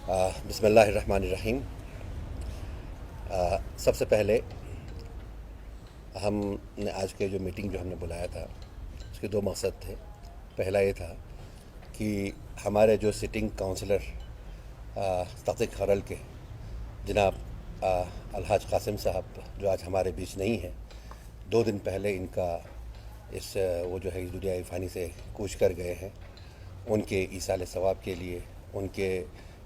बिस्मिल्लाहिर्रहमानिर्रहीम। सबसे पहले हमने आज के जो मीटिंग जो हमने बुलाया था उसके दो मकसद थे। पहला ये था कि हमारे जो सिटिंग काउंसलर तख्त खरल के जनाब अलहाज कासिम साहब जो आज हमारे बीच नहीं हैं, 2 दिन पहले इनका वो जो है इस दुनिया फ़ानी से कूच कर गए हैं। उनके ईसाल सवाब के लिए, उनके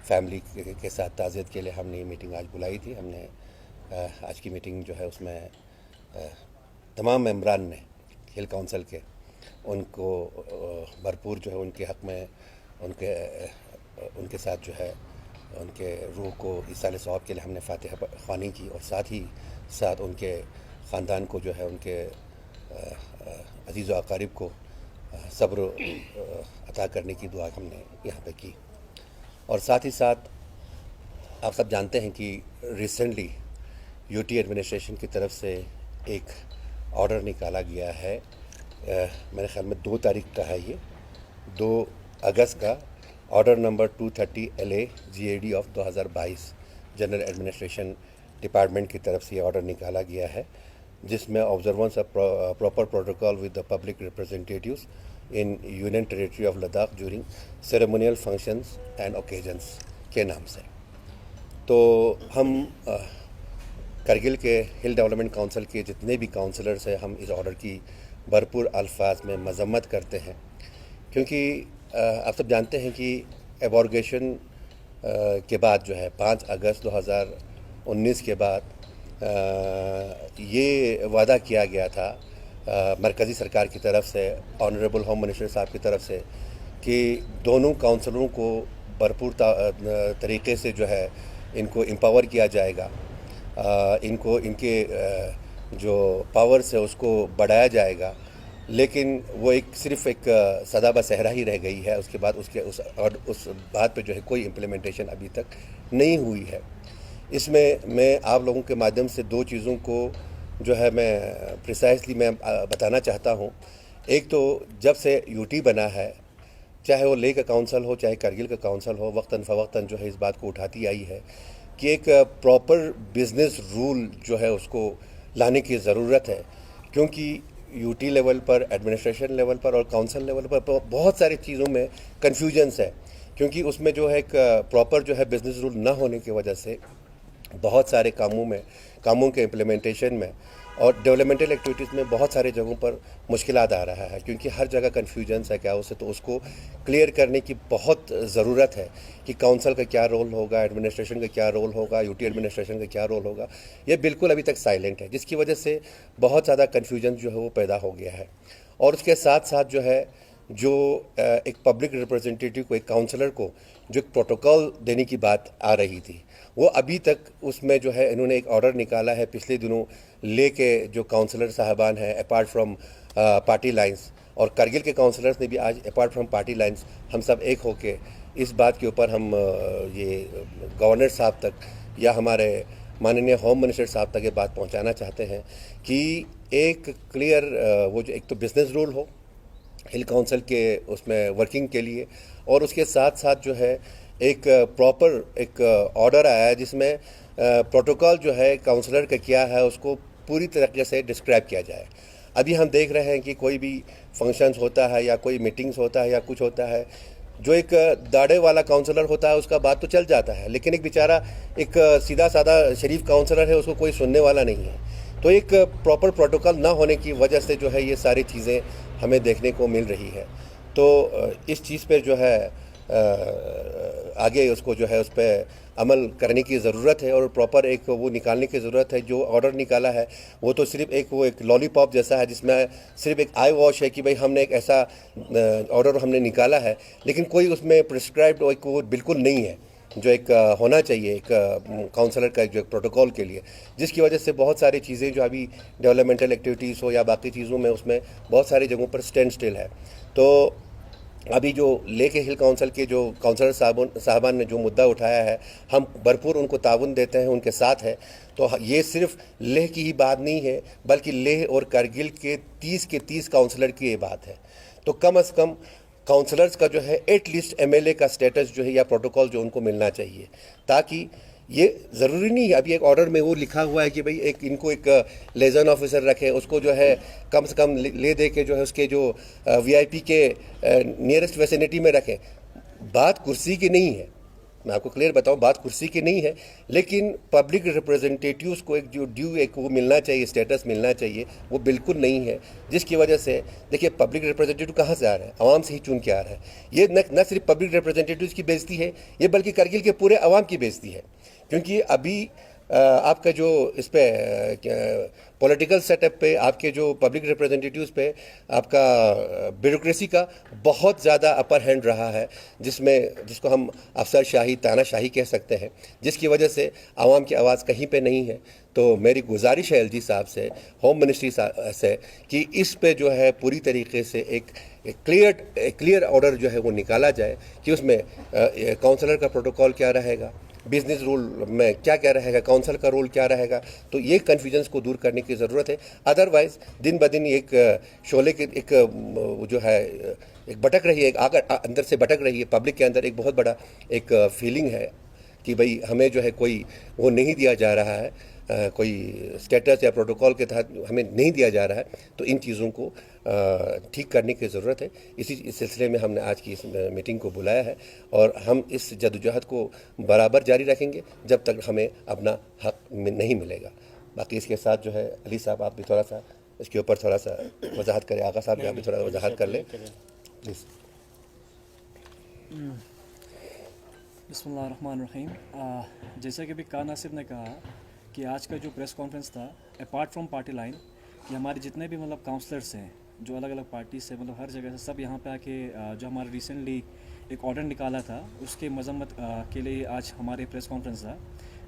फैमिली के साथ ताज़ियत के लिए हमने ये मीटिंग आज बुलाई थी। हमने आज की मीटिंग जो है उसमें तमाम मेंबरान ने हिल काउंसिल के उनको भरपूर जो है उनके हक़ में उनके साथ जो है उनके रूह को ईसाल सवाब के लिए हमने फातिहा ख़्वानी की और साथ ही साथ उनके ख़ानदान को जो है उनके अज़ीज़ व अक़ारिब को सब्र अता करने की दुआ हमने यहाँ पे की। और साथ ही साथ आप सब जानते हैं कि रिसेंटली यूटी एडमिनिस्ट्रेशन की तरफ से एक ऑर्डर निकाला गया है। मेरे ख़्याल में 2 तारीख का है, ये 2 अगस्त का order number 230 LA GAD of 2022 general administration department की तरफ से ये ऑर्डर निकाला गया है, जिसमें observance of proper protocol with the public representatives in union territory of Ladakh during ceremonial functions and occasions के नाम से। तो हम करगिल के हिल डेवलपमेंट काउंसिल के जितने भी काउंसलर्स हैं, हम इस ऑर्डर की भरपूर अल्फाज में मजम्मत करते हैं, क्योंकि आप सब जानते हैं कि एबॉर्गेशन के बाद जो है 5 अगस्त 2019 के बाद ये वादा किया गया था मरकज़ी सरकार की तरफ से, ऑनरेबल होम मिनिस्टर साहब की तरफ से, कि दोनों काउंसलरों को भरपूर तरीक़े से जो है इनको एम्पावर किया जाएगा, इनको इनके जो पावर्स है उसको बढ़ाया जाएगा। लेकिन वो सिर्फ़ एक सदा ब सहरा ही रह गई है। उसके बाद उस बात पे जो है कोई इम्प्लीमेंटेशन अभी तक नहीं हुई है। इसमें मैं आप लोगों के माध्यम से 2 चीज़ों को जो है मैं प्रिसाइसली मैं बताना चाहता हूँ। एक तो जब से यूटी बना है, चाहे वो लेह का काउंसिल हो चाहे करगिल का काउंसिल हो, वक्तन फ़वक्तन जो है इस बात को उठाती आई है कि एक प्रॉपर बिज़नेस रूल जो है उसको लाने की ज़रूरत है, क्योंकि यूटी लेवल पर, एडमिनिस्ट्रेशन लेवल पर और काउंसिल लेवल पर बहुत सारी चीज़ों में कन्फ्यूजन्स है, क्योंकि उसमें जो है एक प्रॉपर जो है बिज़नेस रूल ना होने की वजह से बहुत सारे कामों के इम्प्लीमेंटेशन में और डेवलपमेंटल एक्टिविटीज़ में बहुत सारे जगहों पर मुश्किलात आ रहा है, क्योंकि हर जगह कन्फ्यूजन्स है क्या उसे। तो उसको क्लियर करने की बहुत ज़रूरत है कि काउंसिल का क्या रोल होगा, एडमिनिस्ट्रेशन का क्या रोल होगा, यूटी एडमिनिस्ट्रेशन का क्या रोल होगा। ये बिल्कुल अभी तक साइलेंट है, जिसकी वजह से बहुत ज़्यादा कन्फ्यूजन जो है वो पैदा हो गया है। और उसके साथ साथ जो है एक पब्लिक रिप्रेजेंटेटिव को, एक काउंसलर को जो एक प्रोटोकॉल देने की बात आ रही थी, वो अभी तक उसमें जो है इन्होंने एक ऑर्डर निकाला है पिछले दिनों ले के जो काउंसलर साहबान हैं अपार्ट फ्रॉम पार्टी लाइंस, और करगिल के काउंसलर्स ने भी आज अपार्ट फ्रॉम पार्टी लाइंस हम सब एक होके इस बात के ऊपर हम ये गवर्नर साहब तक या हमारे माननीय होम मिनिस्टर साहब तक ये बात पहुंचाना चाहते हैं कि एक क्लियर वो जो एक तो बिज़नेस रूल हो हिल काउंसिल के उसमें वर्किंग के लिए, और उसके साथ साथ जो है एक प्रॉपर एक ऑर्डर आया है जिसमें प्रोटोकॉल जो है काउंसलर का क्या है उसको पूरी तरीके से डिस्क्राइब किया जाए। अभी हम देख रहे हैं कि कोई भी फंक्शंस होता है या कोई मीटिंग्स होता है या कुछ होता है, जो एक दाढ़े वाला काउंसलर होता है उसका बात तो चल जाता है, लेकिन एक बेचारा एक सीधा साधा शरीफ काउंसलर है, उसको कोई सुनने वाला नहीं है। तो एक प्रॉपर प्रोटोकॉल ना होने की वजह से जो है ये सारी चीज़ें हमें देखने को मिल रही है। तो इस चीज़ पे जो है आगे उसको जो है उस पर अमल करने की ज़रूरत है और प्रॉपर एक वो निकालने की ज़रूरत है। जो ऑर्डर निकाला है वो तो सिर्फ एक लॉलीपॉप जैसा है, जिसमें सिर्फ एक आई वॉश है कि भाई हमने एक ऐसा ऑर्डर हमने निकाला है, लेकिन कोई उसमें प्रिस्क्राइब्ड वो बिल्कुल नहीं है जो एक होना चाहिए एक काउंसलर का जो एक प्रोटोकॉल के लिए, जिसकी वजह से बहुत सारी चीज़ें जो अभी डेवलपमेंटल एक्टिविटीज़ हो या बाकी चीज़ों में उसमें बहुत सारी जगहों पर स्टैंड स्टिल है। तो अभी जो लेह के हिल काउंसिल के जो काउंसलर साहबान ने जो मुद्दा उठाया है, हम भरपूर उनको ताउन देते हैं, उनके साथ है। तो ये सिर्फ लेह की ही बात नहीं है, बल्कि लेह और करगिल के 30 काउंसलर की ये बात है। तो कम से कम काउंसलर्स का जो है एटलीस्ट एमएलए का स्टेटस जो है या प्रोटोकॉल जो उनको मिलना चाहिए, ताकि ये ज़रूरी नहीं है। अभी एक ऑर्डर में वो लिखा हुआ है कि भाई एक इनको एक लेजन ऑफिसर रखें, उसको जो है कम से कम ले दे के जो है उसके जो वीआईपी के नियरेस्ट वेसिनिटी में रखें। बात कुर्सी की नहीं है, मैं आपको क्लियर बताऊं, बात कुर्सी की नहीं है, लेकिन पब्लिक रिप्रेजेंटेटिव्स को एक जो ड्यू एक वो मिलना चाहिए, स्टेटस मिलना चाहिए, वो बिल्कुल नहीं है। जिसकी वजह से देखिए पब्लिक रिप्रेजेंटेटिव कहाँ से आ रहा है, आवाम से ही चुन के आ रहा है। ये न सिर्फ पब्लिक रिप्रेजेंटेटिव्स की बेइज्जती है, ये बल्कि करगिल के पूरे आवाम की बेइज्जती है। क्योंकि अभी आपका जो इस पे पॉलिटिकल सेटअप पे आपके जो पब्लिक रिप्रेजेंटेटिव्स पे आपका ब्यूरोक्रेसी का बहुत ज़्यादा अपर हैंड रहा है, जिसको हम अफसरशाही तानाशाही कह सकते हैं, जिसकी वजह से आवाम की आवाज़ कहीं पे नहीं है। तो मेरी गुजारिश है एलजी साहब से, होम मिनिस्ट्री से, कि इस पे जो है पूरी तरीके से एक क्लियर ऑर्डर जो है वो निकाला जाए कि उसमें काउंसलर का प्रोटोकॉल क्या रहेगा, बिजनेस रूल में क्या क्या रहेगा, काउंसिल का रोल क्या रहेगा। तो ये कन्फ्यूजन्स को दूर करने की ज़रूरत है। अदरवाइज़ दिन ब दिन एक शोले के एक जो है एक भटक रही है, एक आग अंदर से भटक रही है। पब्लिक के अंदर एक बहुत बड़ा एक फीलिंग है कि भाई हमें जो है कोई वो नहीं दिया जा रहा है, कोई स्टेटस या प्रोटोकॉल के तहत हमें नहीं दिया जा रहा है। तो इन चीज़ों को ठीक करने की ज़रूरत है। इस सिलसिले में हमने आज की इस मीटिंग को बुलाया है और हम इस जद्दोजहद को बराबर जारी रखेंगे जब तक हमें अपना हक नहीं मिलेगा। बाकी इसके साथ जो है अली साहब आप भी थोड़ा सा इसके ऊपर थोड़ा सा वजाहत करें, आगा साहब भी आप भी थोड़ा वजाहत कर लें प्लीज़। बिस्मिल्लाहिर्रहमानिर्रहीम। जैसा कि अभी का नासिर ने कहा कि आज का जो प्रेस कॉन्फ्रेंस था, अपार्ट फ्रॉम पार्टी लाइन, कि हमारे जितने भी मतलब काउंसलर्स हैं जो अलग अलग पार्टी से मतलब हर जगह से सब यहाँ पे आके जो हमारा रिसेंटली एक ऑर्डर निकाला था उसके मजम्मत के लिए आज हमारे प्रेस कॉन्फ्रेंस था।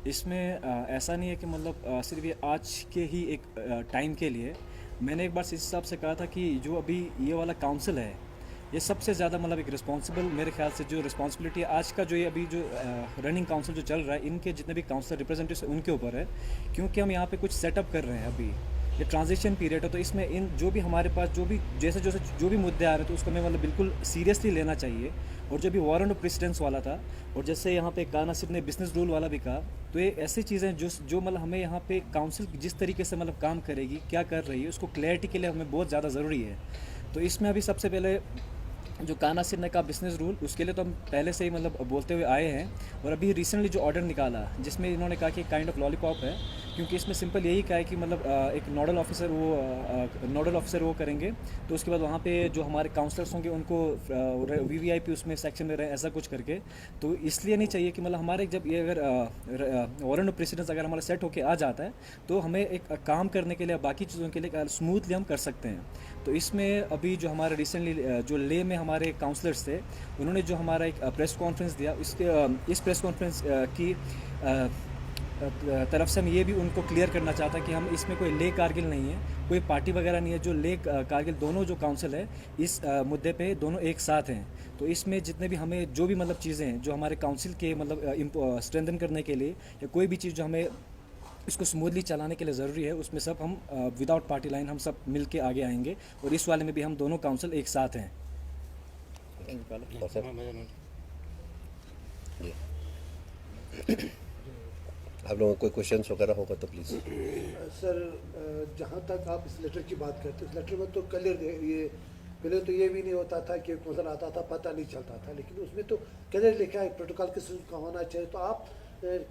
इसमें ऐसा नहीं है कि मतलब सिर्फ ये आज के ही एक टाइम के लिए। मैंने एक बार इस हिसाब से कहा था कि जो अभी ये वाला काउंसिल है ये सबसे ज़्यादा मतलब एक रिस्पॉन्सिबल, मेरे ख्याल से जो रिस्पॉन्सिबिलिटी आज का जो ये अभी जो रनिंग काउंसिल जो चल रहा है, इनके जितने भी काउंसिलर रिप्रेजेंटेटिव्स उनके ऊपर है। क्योंकि हम यहाँ पे कुछ सेटअप कर रहे हैं, अभी ये ट्रांजिशन पीरियड है, तो इसमें इन जो भी हमारे पास जो भी जैसे जैसे जो भी मुद्दे आ रहे हैं तो उसको हमें मतलब बिल्कुल सीरियसली लेना चाहिए। और जो भी वारंट ऑफ प्रेसिडेंस वाला था और जैसे यहाँ पे का नासिर ने बिजनेस रूल वाला भी कहा, तो ये ऐसी चीज़ें जो मतलब हमें यहाँ पे काउंसिल जिस तरीके से मतलब काम करेगी, क्या कर रही है, उसको क्लैरिटी के लिए हमें बहुत ज़्यादा ज़रूरी है। तो इसमें अभी सबसे पहले जो का नासिर ने कहा बिजनेस रूल, उसके लिए तो हम पहले से ही मतलब बोलते हुए आए हैं। और अभी रिसेंटली जो ऑर्डर निकाला जिसमें इन्होंने कहा कि काइंड ऑफ लॉलीपॉप है, क्योंकि इसमें सिंपल यही कहा है कि मतलब एक नोडल ऑफिसर वो करेंगे, तो उसके बाद वहाँ पे जो हमारे काउंसलर्स होंगे उनको वीवीआईपी उसमें सेक्शन में रहे, ऐसा कुछ करके। तो इसलिए नहीं चाहिए कि मतलब हमारे जब ये अगर वारंट ऑफ प्रेसिडेंस अगर हमारा सेट होकर आ जाता है तो हमें एक काम करने के लिए बाकी चीज़ों के लिए स्मूथली हम कर सकते हैं। तो इसमें अभी जो हमारे रिसेंटली जो ले में हमारे काउंसलर्स थे, उन्होंने जो हमारा एक प्रेस कॉन्फ्रेंस दिया, इस प्रेस कॉन्फ्रेंस की तरफ से हम ये भी उनको क्लियर करना चाहता कि हम इसमें कोई ले कारगिल नहीं है, कोई पार्टी वगैरह नहीं है। जो ले कारगिल दोनों जो काउंसिल है इस मुद्दे पे दोनों एक साथ हैं। तो इसमें जितने भी हमें जो भी मतलब चीज़ें हैं जो हमारे काउंसिल के मतलब स्ट्रेंथन करने के लिए या कोई भी चीज़ जो हमें इसको स्मूथली चलाने के लिए ज़रूरी है, उसमें सब हम विदाउट पार्टी लाइन हम सब मिल के आगे आएंगे। और इस वाले में भी हम दोनों काउंसिल एक साथ हैं। आप लोगों को कोई क्वेश्चंस वगैरह होगा तो प्लीज़। सर, जहाँ तक आप इस लेटर की बात करते हैं, इस लेटर में तो क्लियर ये पहले तो ये भी नहीं होता था कि कौन आता था पता नहीं चलता था, लेकिन उसमें तो क्लियर लिखा है प्रोटोकॉल किस का होना चाहिए। तो आप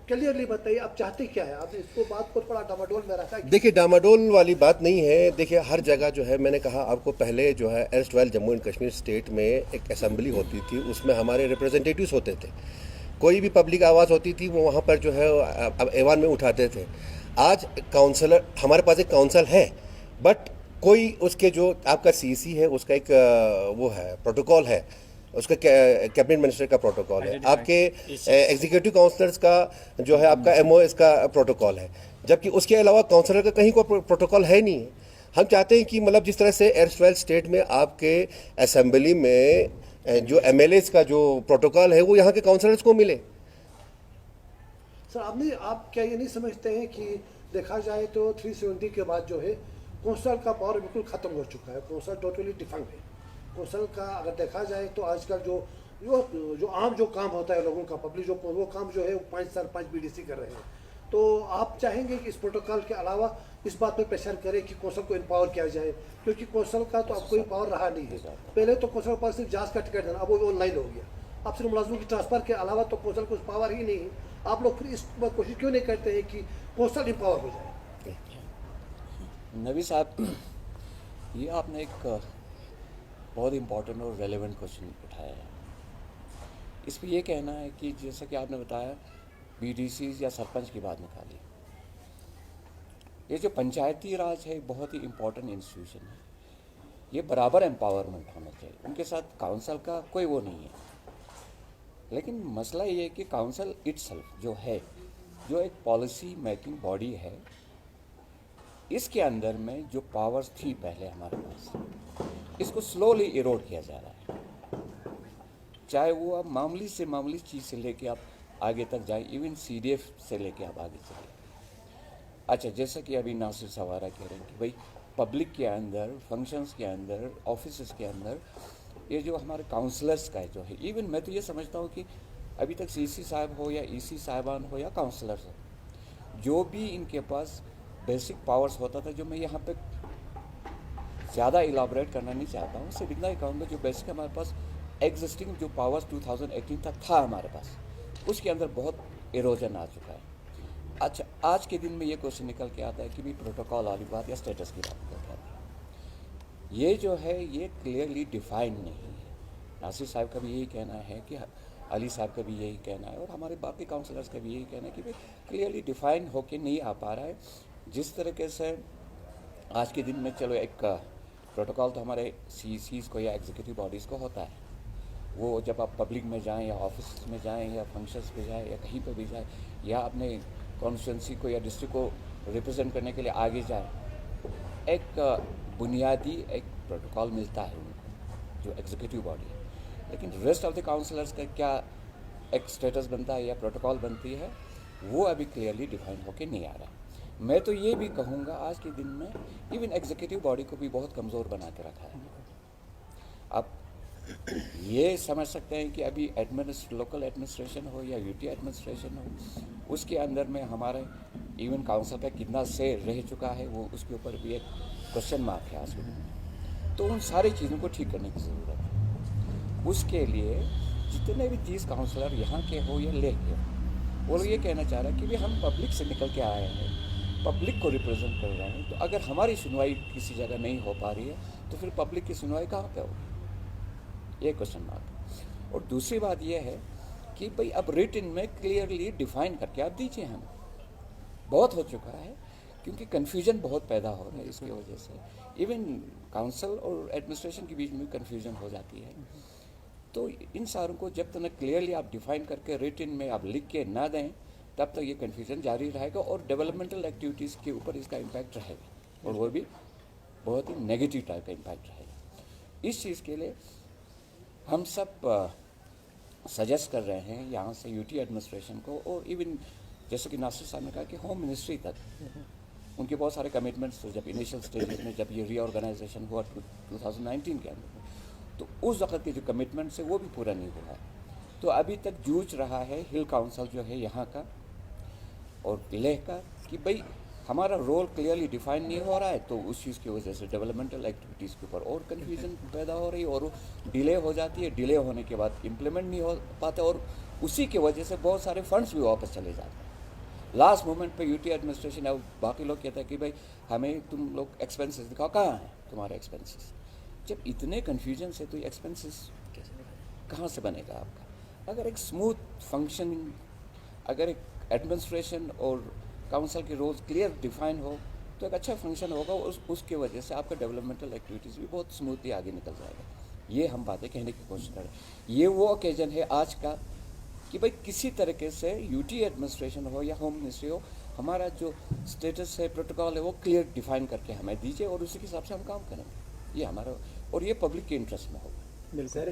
क्लियरली बताइए आप चाहते क्या है, आप इसको बात को थोड़ा डामाडोल में रखा है। देखिए डामाडोल वाली बात नहीं है। देखिए हर जगह जो है, मैंने कहा आपको पहले जो है एर्स्टवाइल जम्मू एंड कश्मीर स्टेट में एक असेंबली होती थी, उसमें हमारे रिप्रेजेंटेटिव्स होते थे। कोई भी पब्लिक आवाज़ होती थी वो वहाँ पर जो है अब ऐवान में उठाते थे। आज काउंसलर हमारे पास एक काउंसिल है, बट कोई उसके जो आपका सीसी है उसका एक वो है प्रोटोकॉल है, उसका कैबिनेट मिनिस्टर का प्रोटोकॉल है, आपके एग्जीक्यूटिव काउंसलर्स का जो है आपका एमओएस का प्रोटोकॉल है, जबकि उसके अलावा काउंसलर का कहीं कोई प्रोटोकॉल है नहीं है। हम चाहते हैं कि मतलब जिस तरह से एर्स्टवाइल स्टेट में आपके असेंबली में जो एमएलएस का जो प्रोटोकॉल है वो यहाँ के काउंसलर्स को मिले। सर आप क्या ये नहीं समझते हैं कि देखा जाए तो 370 के बाद जो है काउंसिल का पावर बिल्कुल खत्म हो चुका है, काउंसिल टोटली डिफंक्ट है। कौंसल का अगर देखा जाए तो आजकल जो आम जो काम होता है लोगों का पब्लिक जो वो काम जो है वो 5 साल 5 बीडीसी कर रहे हैं। तो आप चाहेंगे कि इस प्रोटोकॉल के अलावा इस बात पे प्रेशर करें कि कौंसल को एम्पावर किया जाए, क्योंकि कौंसल का तो अब कोई पावर रहा नहीं है। पहले तो कौंसल के पास सिर्फ जांच का टिकट देना, अब वो ऑनलाइन हो गया। अब सिर्फ मुलाजमों की ट्रांसफर के अलावा तो कौंसल को पावर ही नहीं है। आप लोग फिर इस बार कोशिश क्यों नहीं करते हैं कि कौंसल एम्पावर हो जाए? नबी साहब, ये आपने एक बहुत इम्पोर्टेंट और रेलेवेंट क्वेश्चन उठाया है। इस पर यह कहना है कि जैसा कि आपने बताया बीडीसी या सरपंच की बात निकाली, ये जो पंचायती राज है बहुत ही इम्पोर्टेंट इंस्टीट्यूशन है। ये बराबर एम्पावरमेंट होना चाहिए, उनके साथ काउंसिल का कोई वो नहीं है। लेकिन मसला ये है कि काउंसिल इटसेल्फ जो है, जो एक पॉलिसी मेकिंग बॉडी है, इसके अंदर में जो पावर्स थी पहले हमारे पास, इसको स्लोली इरोड किया जा रहा है। चाहे वो आप मामूली से मामूली चीज़ से लेके आप आगे तक जाए, इवन सीडीएफ से लेके आप आगे चले। अच्छा, जैसा कि अभी नासिर सवारा कह रहे हैं कि भाई पब्लिक के अंदर, फंक्शंस के अंदर, ऑफिस के अंदर ये जो हमारे काउंसलर्स का जो है, इवन मैं तो ये समझता हूँ कि अभी तक सीसी साहब हो या ईसी साहिबान हो या काउंसलर्स हो, जो भी इनके पास बेसिक पावर्स होता था, जो मैं यहाँ पे ज़्यादा इलाबरेट करना नहीं चाहता हूँ, सिर्फ इतना ही कहूँगा जो बेसिक हमारे पास एग्जिस्टिंग जो पावर्स 2018 तक था हमारे पास, उसके अंदर बहुत इरोजन आ चुका है। अच्छा, आज के दिन में ये क्वेश्चन निकल के आता है कि भी प्रोटोकॉल वाली बात या स्टेटस की बात निकल के आती है। ये जो है ये क्लियरली डिफाइन नहीं है। नासिर साहब का भी यही कहना है कि अली साहब का भी यही कहना है और हमारे बाकी काउंसलर्स का भी यही कहना है कि भाई क्लियरली डिफाइन होके नहीं आ पा रहा है। जिस तरीके से आज के दिन में, चलो एक प्रोटोकॉल तो हमारे सीईसीज़ को या एग्जीक्यूटिव बॉडीज़ को होता है, वो जब आप पब्लिक में जाएं या ऑफिस में जाएं या फंक्शंस पे जाएं या कहीं पर भी जाएं या अपने कॉन्स्टिट्यूंसी को या डिस्ट्रिक्ट को रिप्रेजेंट करने के लिए आगे जाएं, एक बुनियादी एक प्रोटोकॉल मिलता है उनको जो एग्जीक्यूटिव बॉडी है। लेकिन रेस्ट ऑफ द काउंसलर्स का क्या एक स्टेटस बनता है या प्रोटोकॉल बनती है, वो अभी क्लियरली डिफाइन होके नहीं आ रहा। मैं तो ये भी कहूँगा आज के दिन में इवन एग्जीक्यूटिव बॉडी को भी बहुत कमज़ोर बना के रखा है। आप ये समझ सकते हैं कि अभी लोकल एडमिनिस्ट्रेशन हो या यूटी एडमिनिस्ट्रेशन हो, उसके अंदर में हमारे इवन काउंसिल का कितना से रह चुका है, वो उसके ऊपर भी एक क्वेश्चन मार्क है आज के दिन में। तो उन सारी चीज़ों को ठीक करने की ज़रूरत है। उसके लिए जितने भी 30 काउंसलर यहाँ के हो या ले के हो, वो ये कहना चाह रहा है कि भी हम पब्लिक से निकल के आए हैं, पब्लिक को रिप्रेजेंट कर रहे हैं, तो अगर हमारी सुनवाई किसी जगह नहीं हो पा रही है तो फिर पब्लिक की सुनवाई कहाँ पे होगी, ये क्वेश्चन मार्क। और दूसरी बात ये है कि भाई अब रिटन में क्लियरली डिफाइन करके आप दीजिए। हमें बहुत हो चुका है क्योंकि कन्फ्यूजन बहुत पैदा हो रहा है, इसकी वजह से इवन काउंसिल और एडमिनिस्ट्रेशन के बीच में कन्फ्यूजन हो जाती है। तो इन सारों को जब तक क्लियरली आप डिफाइन करके रिटन में आप लिख के ना दें, तब तक ये कन्फ्यूजन जारी रहेगा और डेवलपमेंटल एक्टिविटीज़ के ऊपर इसका इम्पैक्ट रहेगा और वो भी बहुत ही नेगेटिव टाइप का इम्पैक्ट रहेगा। इस चीज़ के लिए हम सब सजेस्ट कर रहे हैं यहाँ से यूटी एडमिनिस्ट्रेशन को, और इवन जैसे कि नासिर साहब ने कहा कि होम मिनिस्ट्री तक उनके बहुत सारे कमिटमेंट्स थे जब इनिशियल स्टेज में, जब ये रीऑर्गेनाइजेशन हुआ 2019 के अंदर, तो उस वक्त के जो कमिटमेंट्स है वो भी पूरा नहीं हुआ है। तो अभी तक जूझ रहा है हिल काउंसिल जो है यहाँ का और लेह का कि भाई हमारा रोल क्लियरली डिफाइन नहीं हो रहा है, तो उस चीज़ की वजह से डेवलपमेंटल एक्टिविटीज़ के ऊपर और कन्फ्यूजन पैदा हो रही है और डिले हो जाती है। डिले होने के बाद इम्प्लीमेंट नहीं हो पाता और उसी की वजह से बहुत सारे फंड्स भी वापस चले जाते हैं लास्ट मोमेंट पे। यूटी एडमिनिस्ट्रेशन और बाकी लोग कहते हैं कि भाई हमें तुम लोग एक्सपेंसेस दिखाओ, कहाँ हैं तुम्हारे एक्सपेंसेस। जब इतने कन्फ्यूजन से तो ये एक्सपेंसेस कहाँ से बनेगा आपका। अगर एक स्मूथ फंक्शनिंग, अगर एक एडमिनिस्ट्रेशन और काउंसिल के रोल्स क्लियर डिफाइन हो तो एक अच्छा फंक्शन होगा और उसके वजह से आपका डेवलपमेंटल एक्टिविटीज़ भी बहुत स्मूथली आगे निकल जाएगा। ये हम बातें कहने की कोशिश कर रहे हैं। ये वो ओकेजन है आज का कि भाई किसी तरीके से यूटी एडमिनिस्ट्रेशन हो या होम मिनिस्ट्री हो, हमारा जो स्टेटस है, प्रोटोकॉल है, वो क्लियर डिफाइन करके हमें दीजिए और उसी के हिसाब से हम काम करेंगे। ये हमारा और ये पब्लिक के इंटरेस्ट में होगा। सर,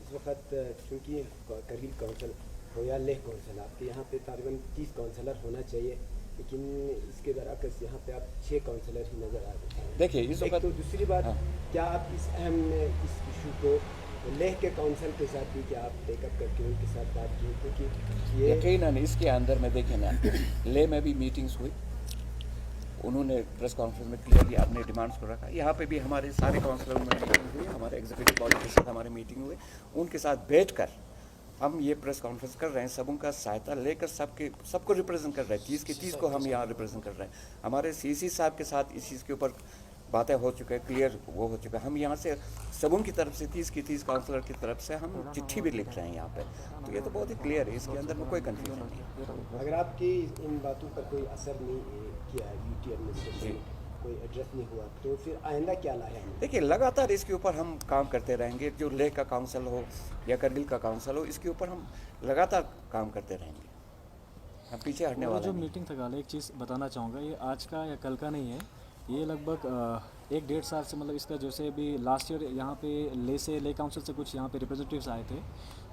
इस वक्त चूँकि करगिल काउंसिल हो या लेह काउंसिल, आपके यहाँ पे तकरीबन 30 काउंसलर होना चाहिए, लेकिन इसके बरअक्स यहाँ पे आप 6 काउंसलर ही नज़र आ रहे हैं। देखिए इस एक वक्त तो दूसरी बात, हाँ। क्या आप इस अहम इस इशू को लेह के काउंसिल के साथ भी क्या आप टेकअप करके उनके साथ बात की, क्योंकि ये यकीनन इसके अंदर में देखें ना, ले में भी मीटिंग्स हुई, उन्होंने प्रेस कॉन्फ्रेंस में क्लियरली अपने डिमांड्स को रखा। यहाँ पे भी हमारे सारे काउंसलर में मीटिंग हुई, हमारे एग्जीक्यूटिव बॉडी के साथ हमारे मीटिंग हुई, उनके साथ बैठकर हम ये प्रेस कॉन्फ्रेंस कर रहे हैं, सबों का सहायता लेकर सबको रिप्रेजेंट कर रहे हैं, 30 के 30 को हम यहाँ रिप्रेजेंट कर रहे हैं। हमारे सीसी साहब के साथ इस चीज़ के ऊपर बातें हो चुके हैं, क्लियर वो हो चुका है। हम यहाँ से सबों की तरफ से 30 की 30 काउंसलर की तरफ से हम चिट्ठी भी लिख रहे हैं यहाँ पे, तो ये तो बहुत ही क्लियर है, इसके अंदर में कोई कन्फ्यूजन नहीं है। अगर आपकी इन बातों पर कोई असर नहीं किया यूटी एडमिनिस्ट्रेशन, कोई एड्रेस नहीं हुआ, तो फिर आइंदा क्या लाया है? देखिए लगातार इसके ऊपर हम काम करते रहेंगे, जो लेह का काउंसिल हो या करगिल का काउंसिल हो, इसके ऊपर हम लगातार काम करते रहेंगे, हम पीछे हटने और वाले जो नहीं। मीटिंग था गाला, एक चीज़ बताना चाहूँगा, ये आज का या कल का नहीं है, ये लगभग 1-1.5 साल से, मतलब इसका जैसे अभी लास्ट ईयर यहाँ पे ले काउंसिल से कुछ यहाँ पे रिप्रेजेंटेटिव्स आए थे,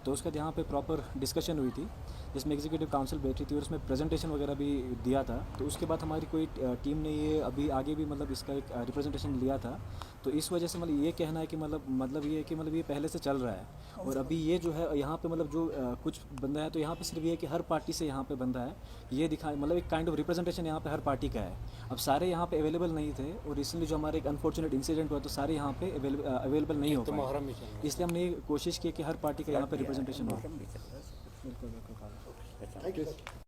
तो उसके बाद यहाँ पे प्रॉपर डिस्कशन हुई थी, जिसमें एग्जीक्यूटिव काउंसिल बैठी थी और उसमें प्रेजेंटेशन वगैरह भी दिया था। तो उसके बाद हमारी कोई टीम ने ये अभी आगे भी मतलब इसका एक रिप्रेजेंटेशन लिया था, तो इस वजह से मतलब ये कहना है कि मतलब ये है कि मतलब ये पहले से चल रहा है। और अभी ये जो है यहाँ पे मतलब जो कुछ बंदा है, तो यहाँ पे सिर्फ ये है कि हर पार्टी से यहाँ पे बंदा है, ये दिखा मतलब एक काइंड ऑफ रिप्रेजेंटेशन यहाँ पे हर पार्टी का है। अब सारे यहाँ पे अवेलेबल नहीं थे, और रिसेंटली जो हमारे एक अनफॉर्चुनेट इंसिडेंट हुआ, तो सारे यहाँ पे अवेलेबल नहीं हो पाए, इसलिए हमने ये कोशिश की कि हर पार्टी का यहाँ पे रिप्रेजेंटेशन हो। मुहर्रम भी चल रहा है। बिल्कुल बिल्कुल। अच्छा। Thank you.